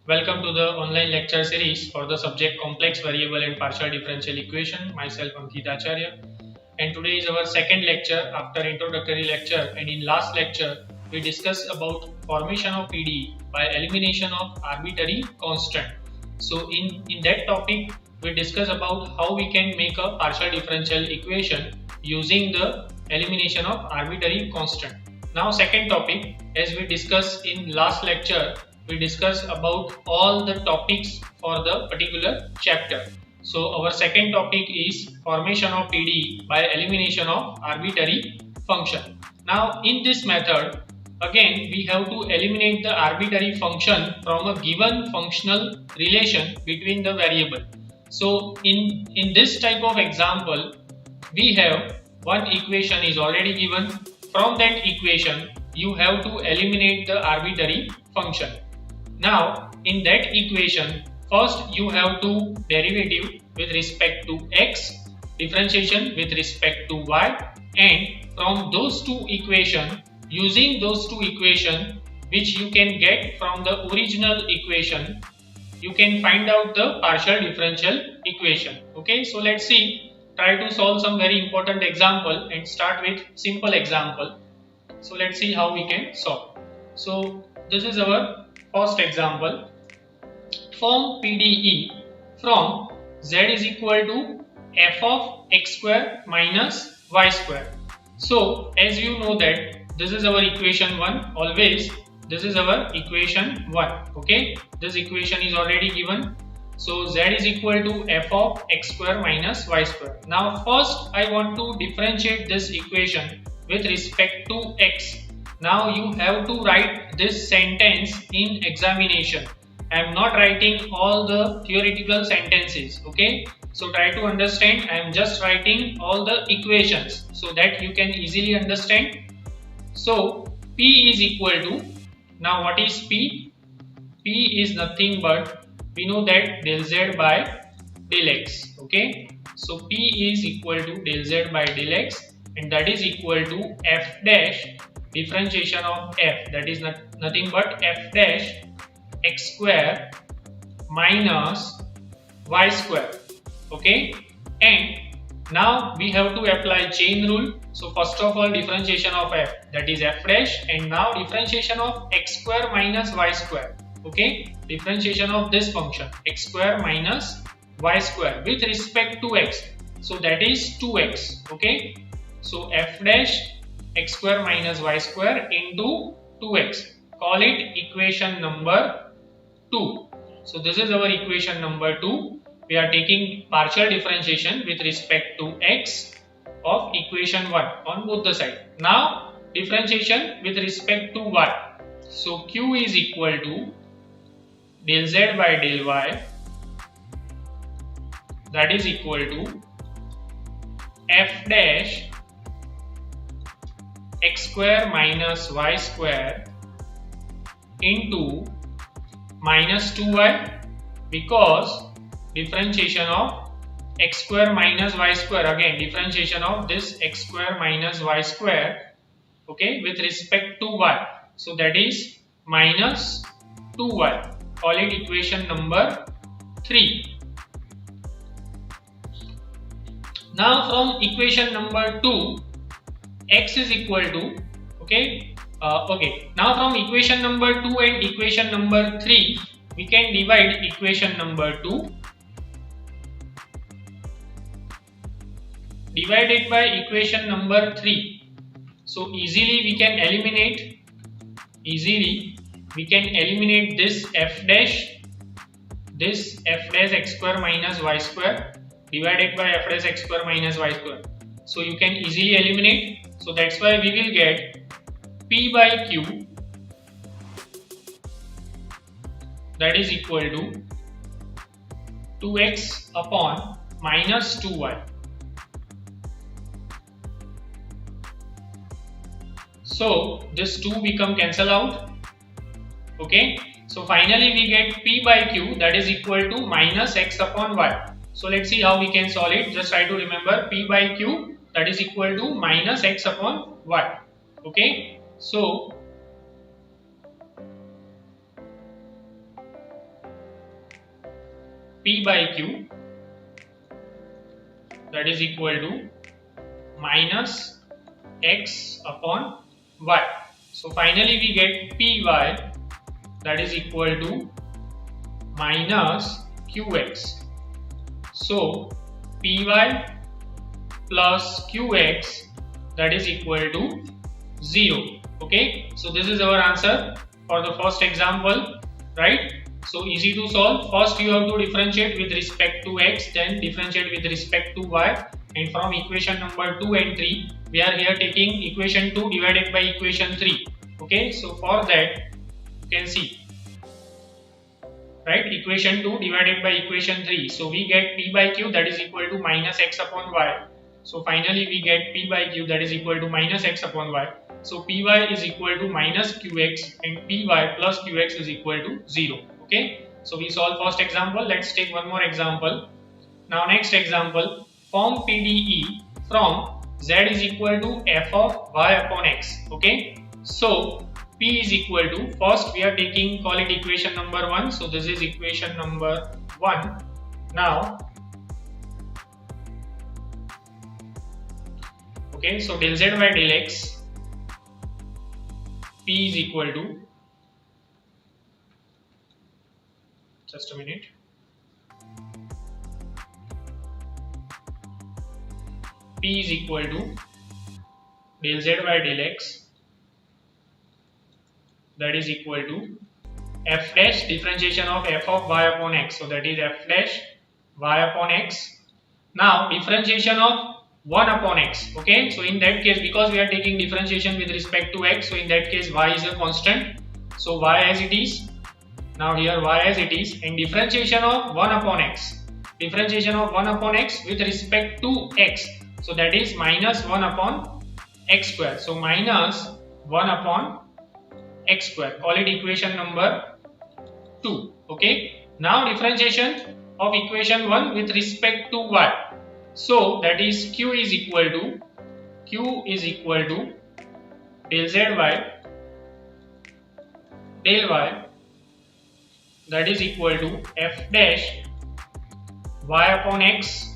Welcome to the online lecture series for the subject Complex Variable and Partial Differential Equation. Myself Ankit Acharya, and today is our second lecture after introductory lecture. And in last lecture, we discussed about formation of PDE by elimination of arbitrary constant. So in that topic, we discuss about how we can make a partial differential equation using the elimination of arbitrary constant. Now second topic, as we discussed in last lecture, we discuss about all the topics for the particular chapter. So our second topic is formation of PDE by elimination of arbitrary function. Now in this method, again we have to eliminate the arbitrary function from a given functional relation between the variable. So in this type of example, we have one equation is already given. From that equation, you have to eliminate the arbitrary function. Now, in that equation, first you have to derivative with respect to x, differentiation with respect to y, and from those two equations, using those two equations which you can get from the original equation, you can find out the partial differential equation. Okay, so let's see. Try to solve some very important example and start with simple example. So let's see how we can solve. So this is our first example. Form PDE from z is equal to f of x square minus y square. So as you know that this is our equation 1, always this is our equation 1. Okay, this equation is already given. So z is equal to f of x square minus y square. Now first I want to differentiate this equation with respect to x. Now you have to write this sentence in examination. I am not writing all the theoretical sentences. Okay, so try to understand. I am just writing all the equations so that you can easily understand. So P is equal to, now what is P? P is nothing but, we know that del z by del x. Okay, so P is equal to del z by del x, and that is equal to f dash differentiation of f, that is nothing but f dash x square minus y square. Okay, and now we have to apply chain rule. So first of all, differentiation of f, that is f dash, and now differentiation of x square minus y square. Okay, differentiation of this function x square minus y square with respect to x, so that is 2x. Okay, so f dash x square minus y square into 2x, call it equation number 2. So this is our equation number 2. We are taking partial differentiation with respect to x of equation 1 on both the sides. Now differentiation with respect to y. So q is equal to del z by del y, that is equal to f dash x square minus y square into minus 2y, because differentiation of x square minus y square, again differentiation of this x square minus y square, okay, with respect to y, so that is minus 2y, call it equation number 3. Now from equation number 2, x is equal to, now from equation number 2 and equation number 3, we can divide equation number 2 divided by equation number 3. So easily we can eliminate this f dash x square minus y square divided by f dash x square minus y square. So you can easily eliminate. So that's why we will get P by Q, that is equal to 2x upon minus 2y. So this 2 become cancel out. Okay, so finally we get P by Q, that is equal to minus x upon y. So let's see how we can solve it. Just try to remember P by Q, that is equal to minus x upon y. Okay, so P by Q that is equal to minus X upon Y. So finally we get Py that is equal to minus Qx. So Py plus Qx that is equal to 0. Okay, so this is our answer for the first example, right? So easy to solve. First you have to differentiate with respect to x, then differentiate with respect to y, and from equation number 2 and 3 we are here taking equation 2 divided by equation 3. Okay, so for that you can see, right, equation 2 divided by equation 3, so we get P by Q that is equal to minus x upon y. So finally we get P by Q that is equal to minus x upon y. So Py is equal to minus Qx and Py plus Qx is equal to 0. Okay, so we solve first example. Let's take one more example. Now next example, form PDE from z is equal to f of y upon x. Okay, so P is equal to, first we are taking, call it equation number 1. So this is equation number 1. Now, okay, so del z by del x, P is equal to, just a minute, P is equal to del z by del x that is equal to f dash differentiation of f of y upon x. So that is f dash y upon x. Now differentiation of 1 upon x. Okay, so in that case, because we are taking differentiation with respect to x, so in that case y is a constant, so y as it is. Now here y as it is, and differentiation of 1 upon x, differentiation of 1 upon x with respect to x, so that is minus 1 upon x square. So minus 1 upon x square, call it equation number 2. Okay, now differentiation of equation 1 with respect to y, so that is q is equal to del z by del y that is equal to f dash y upon x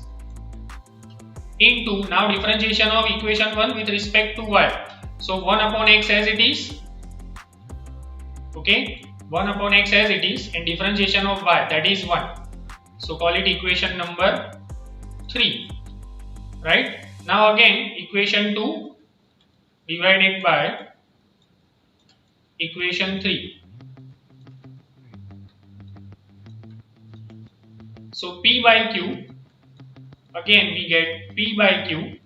into, now differentiation of equation 1 with respect to y, so 1 upon x as it is. Okay, 1 upon x as it is, and differentiation of y that is 1, so call it equation number 3, right? Now again equation 2 divided by equation 3, so P by Q, again we get P by Q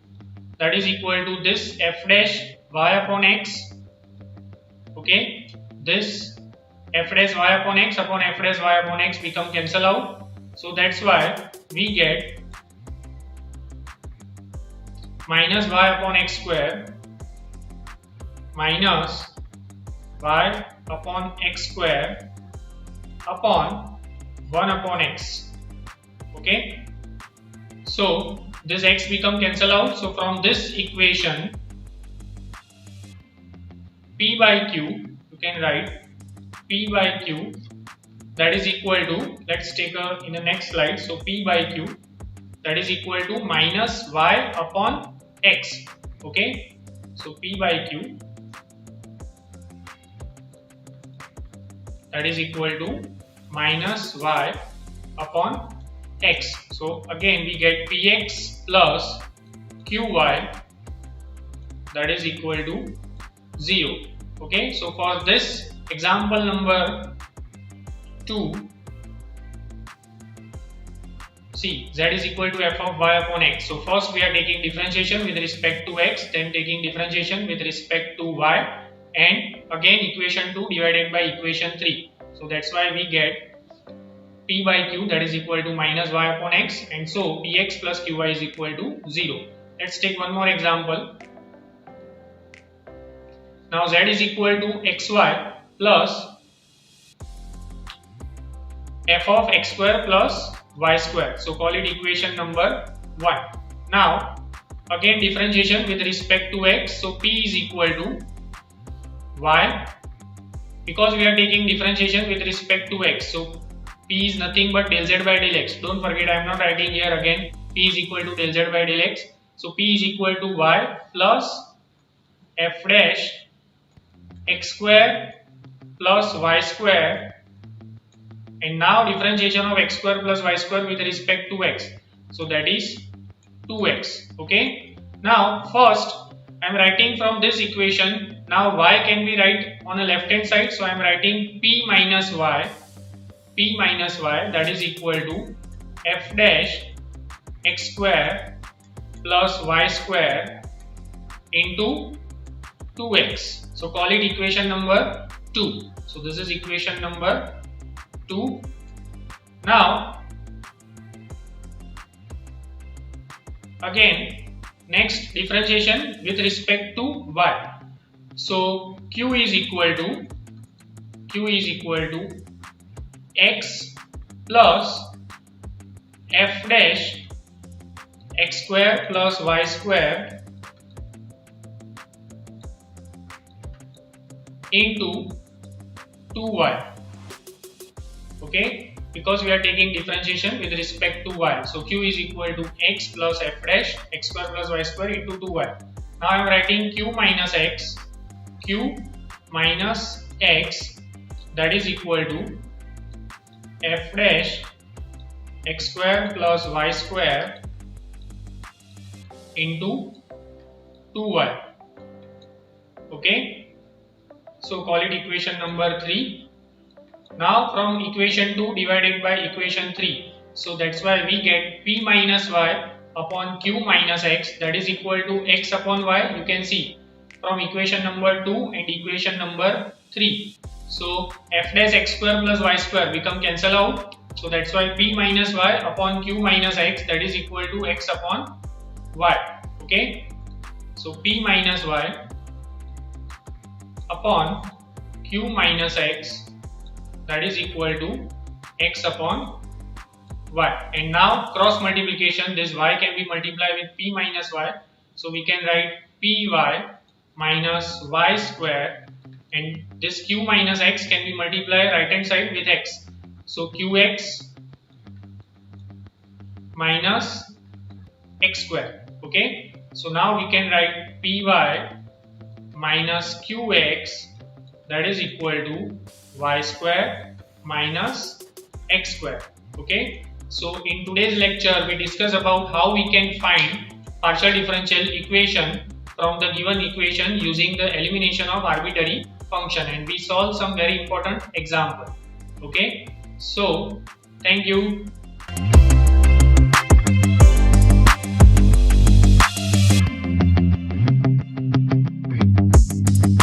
that is equal to this f dash y upon x. Okay, this f dash y upon x become cancel out, so that's why we get minus y upon x square minus y upon x square upon 1 upon x. Okay, so this x become cancel out, so from this equation P by Q, you can write P by Q that is equal to, let's take in the next slide, so P by Q that is equal to minus y upon x. Okay, so P by Q that is equal to minus y upon x. So again we get px plus qy that is equal to 0. Okay, so for this example number 2, see, z is equal to f of y upon x. So first we are taking differentiation with respect to x, then taking differentiation with respect to y, and again equation 2 divided by equation 3. So that's why we get P by Q that is equal to minus y upon x, and so Px plus Qy is equal to 0. Let's take one more example. Now z is equal to xy plus f of x square plus y square. So call it equation number 1. Now again differentiation with respect to x, so P is equal to y, because we are taking differentiation with respect to x, so P is nothing but del z by del x. Don't forget, I am not writing here again P is equal to del z by del x. So P is equal to y plus f dash x square plus y square, and now differentiation of x square plus y square with respect to x. So that is 2x. Okay. Now first I am writing from this equation. Now y can be write on the left hand side. So I am writing P minus y, that is equal to f dash x square plus y square into 2x. So call it equation number 2. So this is equation number 2. Now again, next differentiation with respect to y. So q is equal to x plus f dash x square plus y square into 2y. Okay, because we are taking differentiation with respect to y. So q is equal to x plus f dash x square plus y square into 2y. Now I am writing q minus x, that is equal to f dash x square plus y square into 2y. Okay, so call it equation number 3. Now from equation 2 divided by equation 3, so that's why we get P minus y upon q minus x, that is equal to x upon y. You can see from equation number 2 and equation number 3. So f dash x square plus y square become cancel out. So that's why P minus y upon q minus x, that is equal to x upon y. Okay, so P minus y upon q minus x, that is equal to x upon y. And now cross multiplication, this y can be multiplied with P minus y. So we can write Py minus y square, and this q minus x can be multiplied right hand side with x. So qx minus x square. Okay, so now we can write Py minus qx, that is equal to y square minus x square. Okay, so in today's lecture we discuss about how we can find partial differential equation from the given equation using the elimination of arbitrary function, and we solve some very important example. Okay, so thank you.